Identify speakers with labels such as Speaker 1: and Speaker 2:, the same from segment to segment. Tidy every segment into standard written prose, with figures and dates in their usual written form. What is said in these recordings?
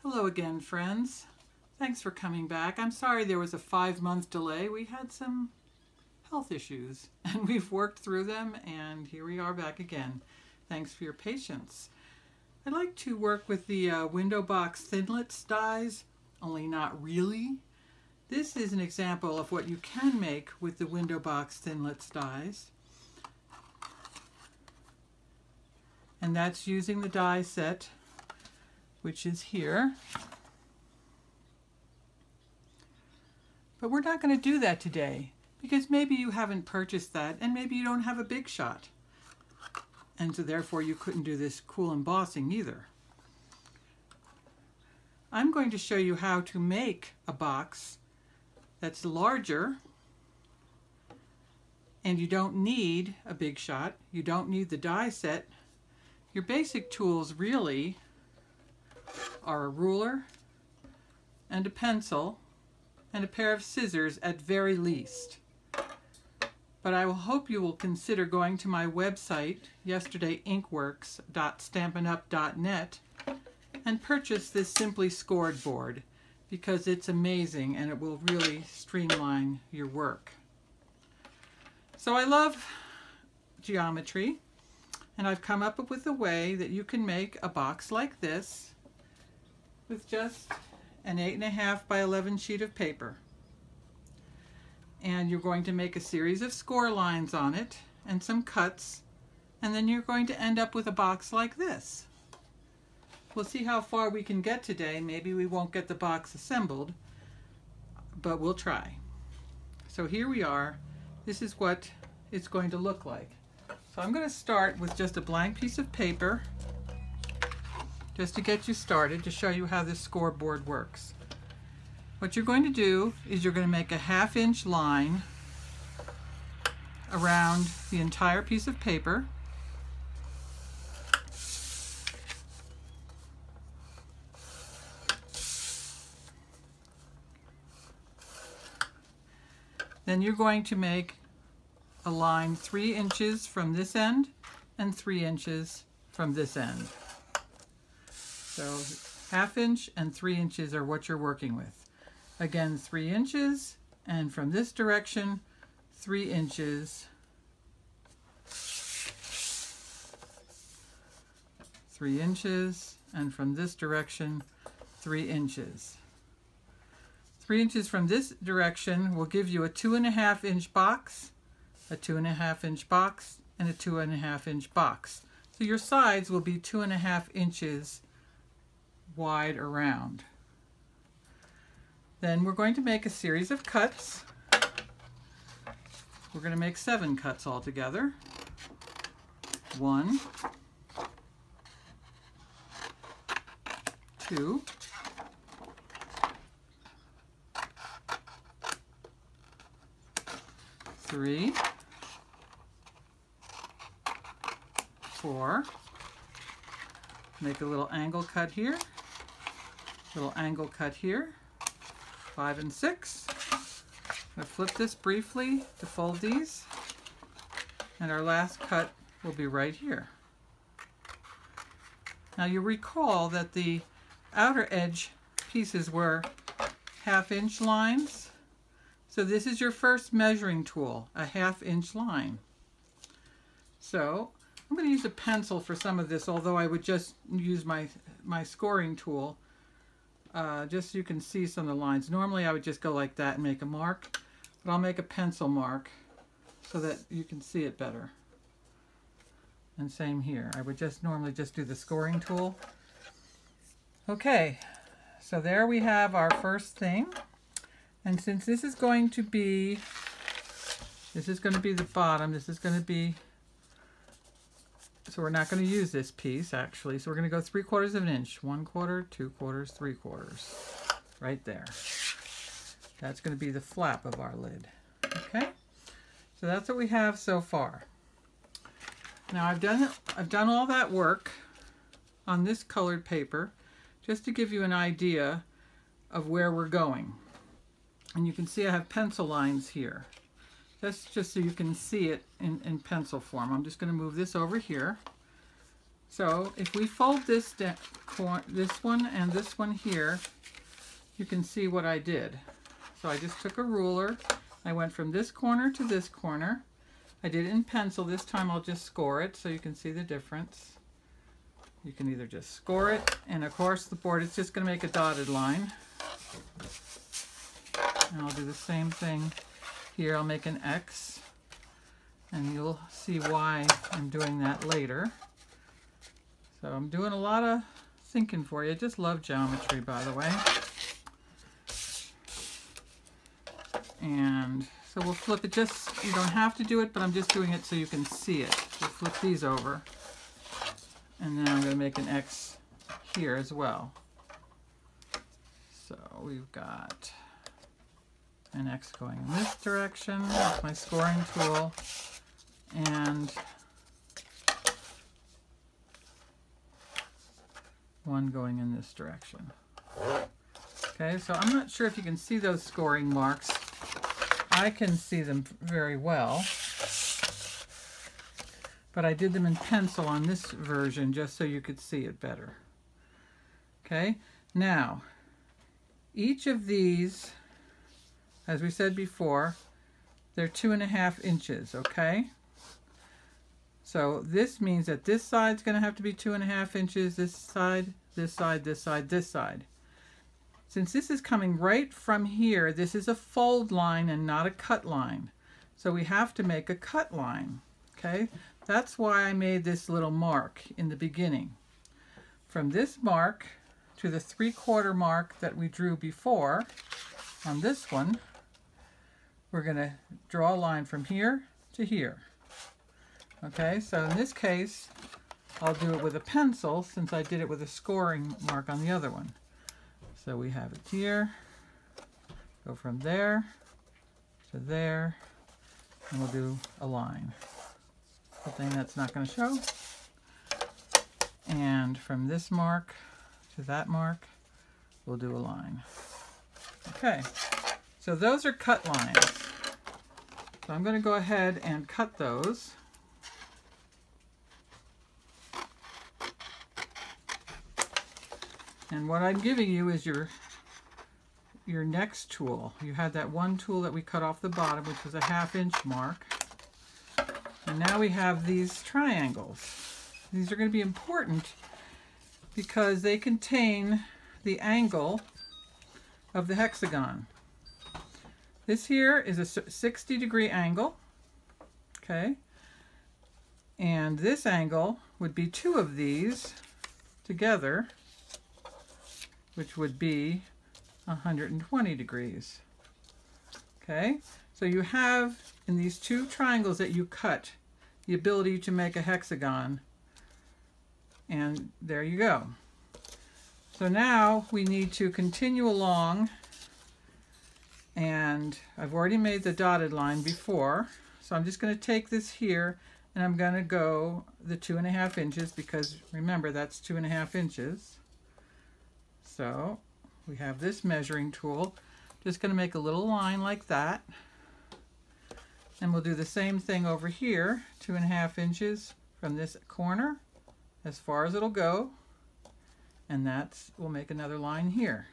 Speaker 1: Hello again, friends. Thanks for coming back. I'm sorry there was a 5-month delay. We had some health issues and we've worked through them, and here we are back again. Thanks for your patience. I like to work with the window box Thinlits dies, only not really. This is an example of what you can make with the window box Thinlits dies. And that's using the die set, which is here. But we're not going to do that today because maybe you haven't purchased that and maybe you don't have a big shot. And so therefore you couldn't do this cool embossing either. I'm going to show you how to make a box that's larger, and you don't need a big shot. You don't need the die set. Your basic tools really are a ruler and a pencil and a pair of scissors at very least. But I will hope you will consider going to my website, yesterdayinkworks.stampinup.net, and purchase this Simply Scored board because it's amazing and it will really streamline your work. So I love geometry, and I've come up with a way that you can make a box like this with just an 8.5 by 11 sheet of paper. And you're going to make a series of score lines on it and some cuts, and then you're going to end up with a box like this. We'll see how far we can get today. Maybe we won't get the box assembled, but we'll try. So here we are. This is what it's going to look like. So I'm going to start with just a blank piece of paper just to get you started, to show you how this scoreboard works. What you're going to do is you're going to make a 1/2 inch line around the entire piece of paper. Then you're going to make a line 3 inches from this end and 3 inches from this end. So 1/2 inch and 3 inches are what you're working with. Again, 3 inches, and from this direction, 3 inches, 3 inches, and from this direction, 3 inches. 3 inches from this direction will give you a 2.5 inch box, a 2.5 inch box, and a 2.5 inch box. So your sides will be 2.5 inches wide around. Then we're going to make a series of cuts. We're going to make 7 cuts altogether. 1, 2, 3, 4, make a little angle cut here, little angle cut here, 5 and 6. I'm going to flip this briefly to fold these, and our last cut will be right here. Now you recall that the outer edge pieces were 1/2 inch lines. So this is your first measuring tool, a 1/2 inch line. So I'm going to use a pencil for some of this, although I would just use my scoring tool just so you can see some of the lines. Normally I would just go like that and make a mark, but I'll make a pencil mark so that you can see it better. And same here. I would just normally just do the scoring tool. Okay, so there we have our first thing. And since this is going to be the bottom, this is going to be, so we're not going to use this piece actually. So we're going to go 3/4 of an inch, 1/4, 2/4, 3/4, right there. That's going to be the flap of our lid. Okay, so that's what we have so far. Now I've done all that work on this colored paper just to give you an idea of where we're going. And you can see I have pencil lines here. That's just so you can see it in pencil form. I'm just going to move this over here. So if we fold this one and this one here, you can see what I did. So I just took a ruler, I went from this corner to this corner. I did it in pencil. This time I'll just score it so you can see the difference. You can either just score it, and of course the board is just going to make a dotted line. And I'll do the same thing here. I'll make an X, and you'll see why I'm doing that later. So I'm doing a lot of thinking for you. I just love geometry, by the way. And so we'll flip it. Just, you don't have to do it, but I'm just doing it so you can see it. We'll flip these over. And then I'm going to make an X here as well. So we've got an X going in this direction with my scoring tool, and one going in this direction. Okay, so I'm not sure if you can see those scoring marks. I can see them very well, but I did them in pencil on this version just so you could see it better. Okay, now each of these, as we said before, they're 2.5 inches, okay? So this means that this side's going to have to be 2.5 inches, this side, this side, this side, this side. Since this is coming right from here, this is a fold line and not a cut line. So we have to make a cut line, okay? That's why I made this little mark in the beginning. From this mark to the 3/4 mark that we drew before on this one, we're going to draw a line from here to here. Okay, so in this case, I'll do it with a pencil since I did it with a scoring mark on the other one. So we have it here, go from there to there, and we'll do a line. The thing that's not going to show. And from this mark to that mark, we'll do a line. Okay, so those are cut lines. So I'm going to go ahead and cut those. And what I'm giving you is your next tool. You had that one tool that we cut off the bottom, which was a 1/2 inch mark. And now we have these triangles. These are going to be important because they contain the angle of the hexagon. This here is a 60-degree angle, okay? And this angle would be 2 of these together, which would be 120 degrees. Okay, so you have in these 2 triangles that you cut the ability to make a hexagon, and there you go. So now we need to continue along, and I've already made the dotted line before, so I'm just going to take this here and I'm going to go the 2.5 inches because remember that's 2.5 inches. So we have this measuring tool. Just going to make a little line like that. And we'll do the same thing over here, 2.5 inches from this corner as far as it'll go. And we'll make another line here.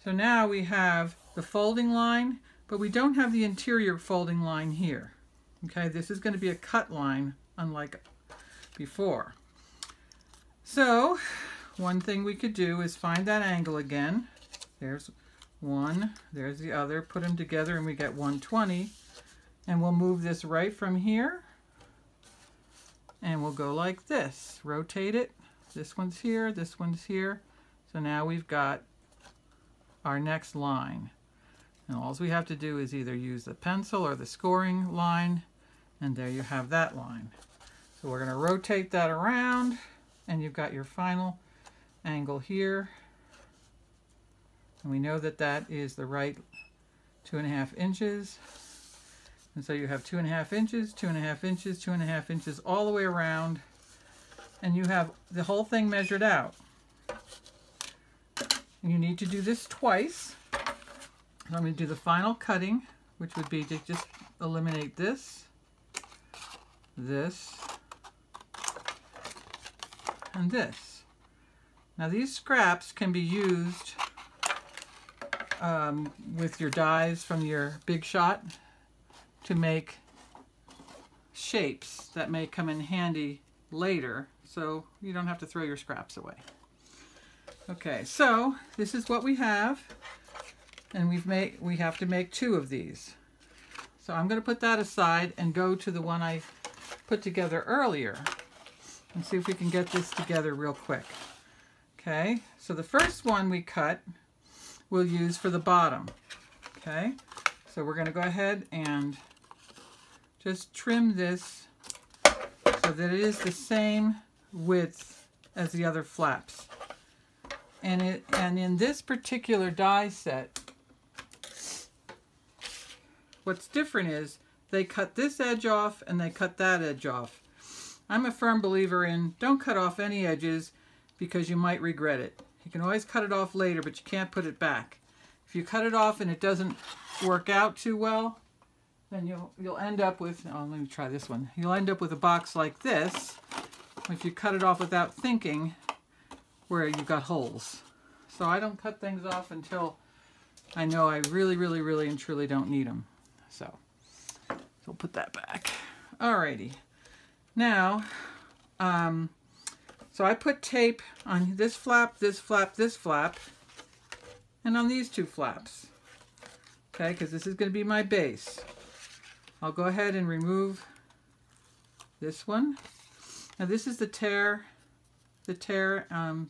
Speaker 1: So now we have the folding line, but we don't have the interior folding line here. Okay, this is going to be a cut line unlike before. So one thing we could do is find that angle again. There's one, there's the other, put them together and we get 120. And we'll move this right from here and we'll go like this. Rotate it. This one's here, this one's here. So now we've got our next line. And all we have to do is either use the pencil or the scoring line, and there you have that line. So we're going to rotate that around and you've got your final angle here, and we know that that is the right 2.5 inches, and so you have 2.5 inches, 2.5 inches, 2.5 inches all the way around, and you have the whole thing measured out. And you need to do this twice. So I'm going to do the final cutting, which would be to just eliminate this, and this. Now these scraps can be used with your dies from your Big Shot to make shapes that may come in handy later, so you don't have to throw your scraps away. Okay, so this is what we have, and we have to make 2 of these. So I'm going to put that aside and go to the one I put together earlier and see if we can get this together real quick. Okay, so the first one we cut we'll use for the bottom. Okay, so we're going to go ahead and just trim this so that it is the same width as the other flaps. And in this particular die set, what's different is they cut this edge off and they cut that edge off. I'm a firm believer in don't cut off any edges because you might regret it. You can always cut it off later, but you can't put it back. If you cut it off and it doesn't work out too well, then you'll end up with, oh, let me try this one. You'll end up with a box like this, if you cut it off without thinking, where you've got holes. So I don't cut things off until I know I really, really, really and truly don't need them. So we'll put that back. Alrighty. Now, so I put tape on this flap, this flap, this flap, and on these 2 flaps. Okay, because this is going to be my base. I'll go ahead and remove this one. Now this is the tear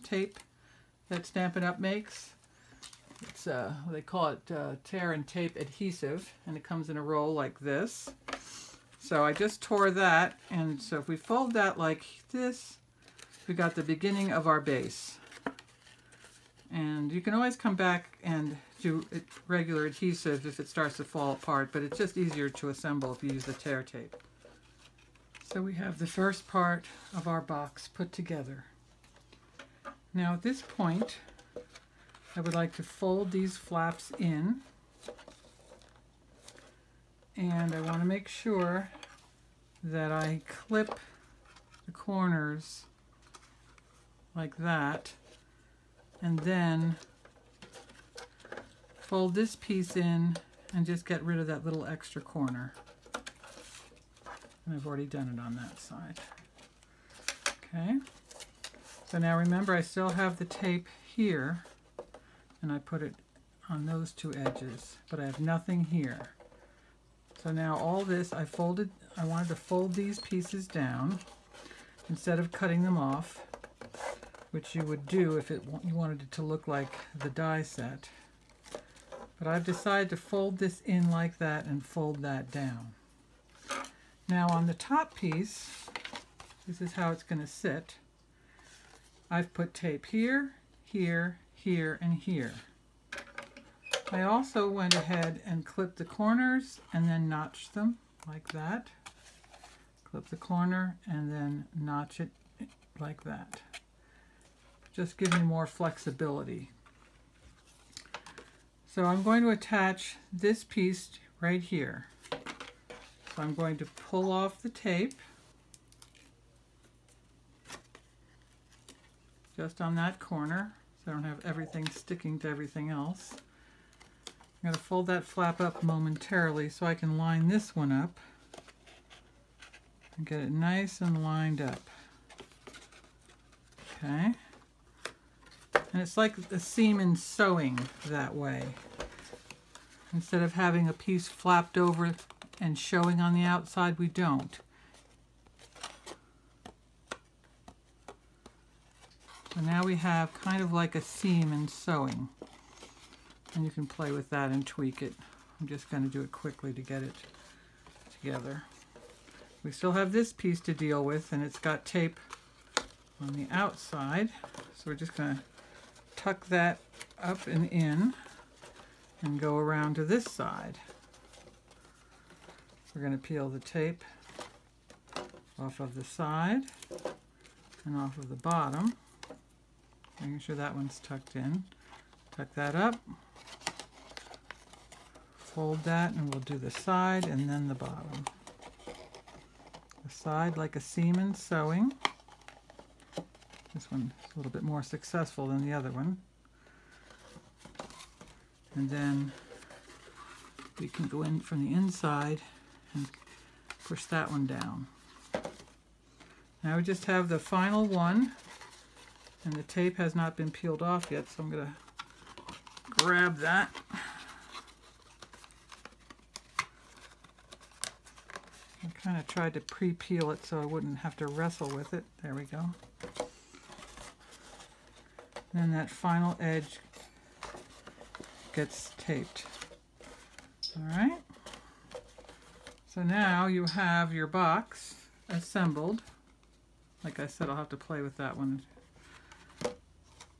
Speaker 1: tape that Stampin' Up makes. It's they call it tear and tape adhesive, and it comes in a roll like this. So I just tore that, and so if we fold that like this, we got the beginning of our base. And you can always come back and do regular adhesive if it starts to fall apart, but it's just easier to assemble if you use the tear tape. So we have the first part of our box put together. Now at this point, I would like to fold these flaps in, and I want to make sure that I clip the corners like that, and then fold this piece in and just get rid of that little extra corner. And I've already done it on that side. Okay, so now remember I still have the tape here, and I put it on those 2 edges, but I have nothing here. So now all this I wanted to fold these pieces down instead of cutting them off, which you would do if you wanted it to look like the die set. But I've decided to fold this in like that and fold that down. Now on the top piece, this is how it's going to sit. I've put tape here, here, here, and here. I also went ahead and clipped the corners and then notched them like that. Clip the corner and then notch it like that. Just give me more flexibility. So I'm going to attach this piece right here. So I'm going to pull off the tape just on that corner so I don't have everything sticking to everything else. I'm going to fold that flap up momentarily so I can line this one up and get it nice and lined up. Okay. And it's like a seam in sewing that way. Instead of having a piece flapped over and showing on the outside, we don't. So now we have kind of like a seam in sewing. And you can play with that and tweak it. I'm just going to do it quickly to get it together. We still have this piece to deal with, and it's got tape on the outside. So we're just going to tuck that up and in and go around to this side. We're going to peel the tape off of the side and off of the bottom, making sure that one's tucked in. Tuck that up, fold that, and we'll do the side and then the bottom. The side like a seam in sewing, the This one's a little bit more successful than the other one. And then we can go in from the inside and push that one down. Now we just have the final one, and the tape has not been peeled off yet, so I'm going to grab that. I kind of tried to pre-peel it so I wouldn't have to wrestle with it. There we go. Then that final edge gets taped. All right. So now you have your box assembled. Like I said, I'll have to play with that one.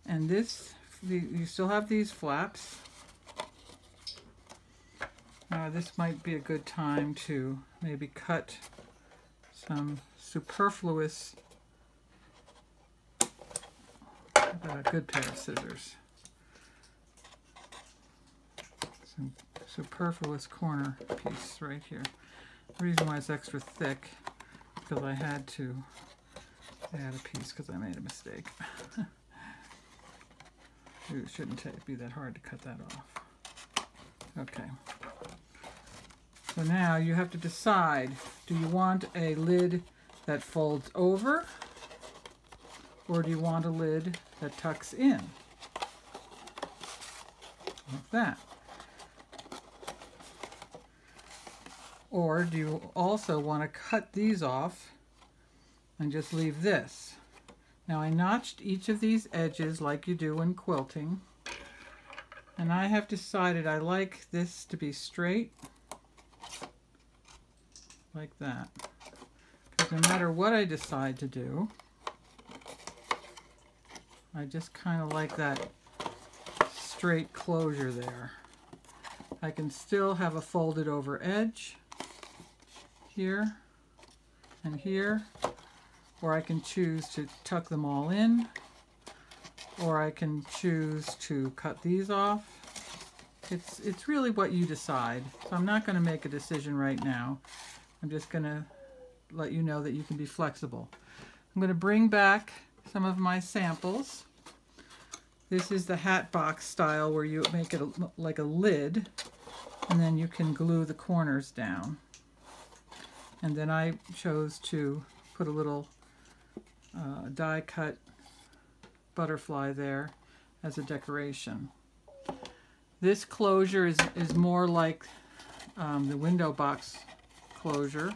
Speaker 1: And this, you still have these flaps. This might be a good time to maybe cut some superfluous, how about a good pair of scissors? Some superfluous corner piece right here. The reason why it's extra thick is because I had to add a piece because I made a mistake. It shouldn't be that hard to cut that off. Okay. So now you have to decide, do you want a lid that folds over, or do you want a lid that tucks in? Like that. Or do you also want to cut these off and just leave this? Now I notched each of these edges like you do when quilting, and I have decided I like this to be straight like that, because no matter what I decide to do, I just kind of like that straight closure there. I can still have a folded over edge here and here, or I can choose to tuck them all in, or I can choose to cut these off. It's really what you decide. So I'm not going to make a decision right now. I'm just going to let you know that you can be flexible. I'm going to bring back some of my samples. This is the hat box style where you make it like a lid, and then you can glue the corners down. And then I chose to put a little die cut butterfly there as a decoration. This closure is more like the window box closure,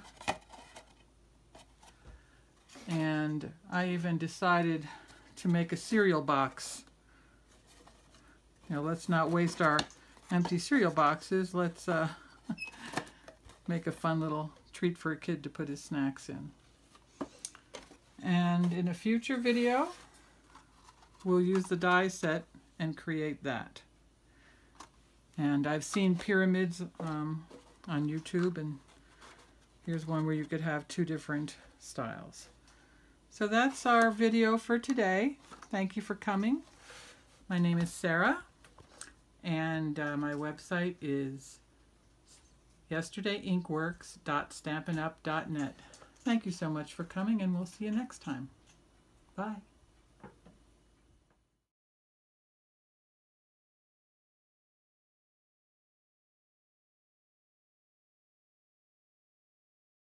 Speaker 1: and I even decided to make a cereal box. You know, let's not waste our empty cereal boxes. Let's make a fun little treat for a kid to put his snacks in. And in a future video, we'll use the die set and create that. And I've seen pyramids on YouTube, and here's one where you could have two different styles. So that's our video for today. Thank you for coming. My name is Sarah, and my website is yesterdayinkworks.stampinup.net. Thank you so much for coming, and we'll see you next time. Bye.